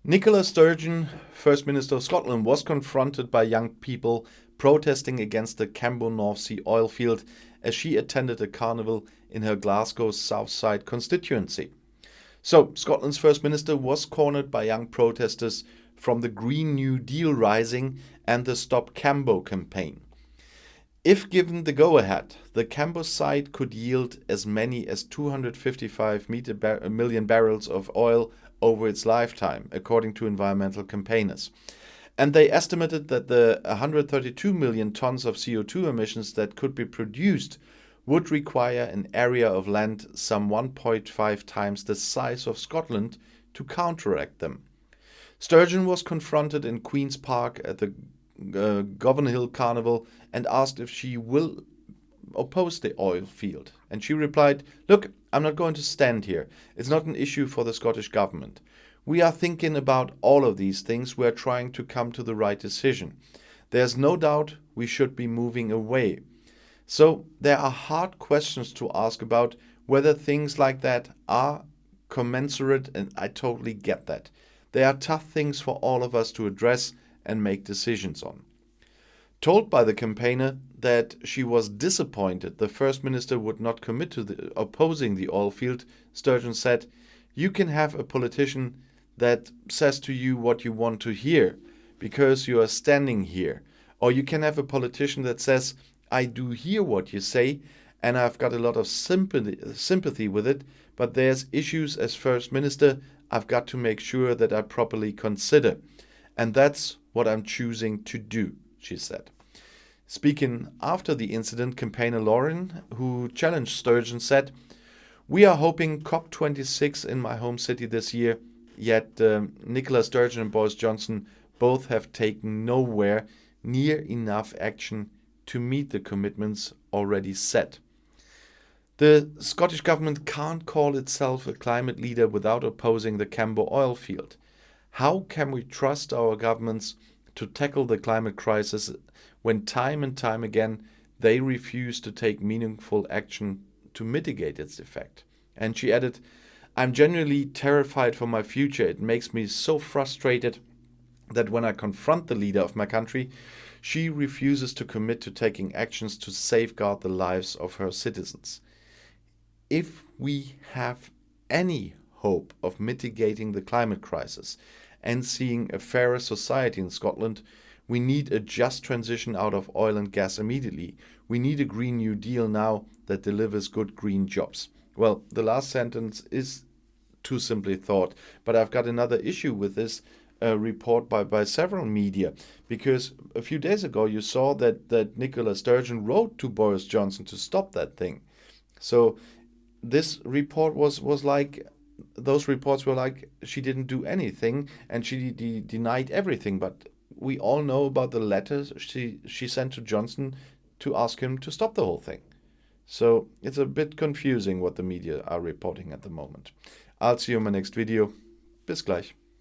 Nicola Sturgeon, First Minister of Scotland, was confronted by young people protesting against the Cambo North Sea oilfield as she attended a carnival in her Glasgow Southside constituency. So, Scotland's First Minister was cornered by young protesters from the Green New Deal Rising and the Stop Cambo campaign. If given the go-ahead, the Cambo site could yield as many as 255 million barrels of oil over its lifetime, according to environmental campaigners. And they estimated that the 132 million tons of CO2 emissions that could be produced would require an area of land some 1.5 times the size of Scotland to counteract them. Sturgeon was confronted in Queen's Park at the Govanhill Carnival and asked if she will oppose the oil field. And she replied, "Look, I'm not going to stand here. It's not an issue for the Scottish government. We are thinking about all of these things. We're trying to come to the right decision. There's no doubt we should be moving away." So there are hard questions to ask about whether things like that are commensurate, and I totally get that. They are tough things for all of us to address and make decisions on. Told by the campaigner that she was disappointed the First Minister would not commit to opposing the oil field, Sturgeon said, "You can have a politician that says to you what you want to hear because you are standing here. Or you can have a politician that says, I do hear what you say and I've got a lot of sympathy with it, but there's issues as First Minister I've got to make sure that I properly consider. And that's what I'm choosing to do," she said. Speaking after the incident, campaigner Lauren, who challenged Sturgeon, said, "We are hoping COP26 in my home city this year, yet Nicola Sturgeon and Boris Johnson both have taken nowhere near enough action to meet the commitments already set." The Scottish government can't call itself a climate leader without opposing the Cambo oil field. How can we trust our governments to tackle the climate crisis when time and time again they refuse to take meaningful action to mitigate its effect? And she added, "I'm genuinely terrified for my future. It makes me so frustrated that when I confront the leader of my country, she refuses to commit to taking actions to safeguard the lives of her citizens." If we have any hope of mitigating the climate crisis and seeing a fairer society in Scotland, we need a just transition out of oil and gas immediately. We need a Green New Deal now that delivers good green jobs. Well, the last sentence is too simply thought, but I've got another issue with this report by several media, because a few days ago you saw that Nicola Sturgeon wrote to Boris Johnson to stop that thing. So this report was like, those reports were like she didn't do anything and she denied everything. But we all know about the letters she sent to Johnson to ask him to stop the whole thing. So it's a bit confusing what the media are reporting at the moment. I'll see you in my next video. Bis gleich.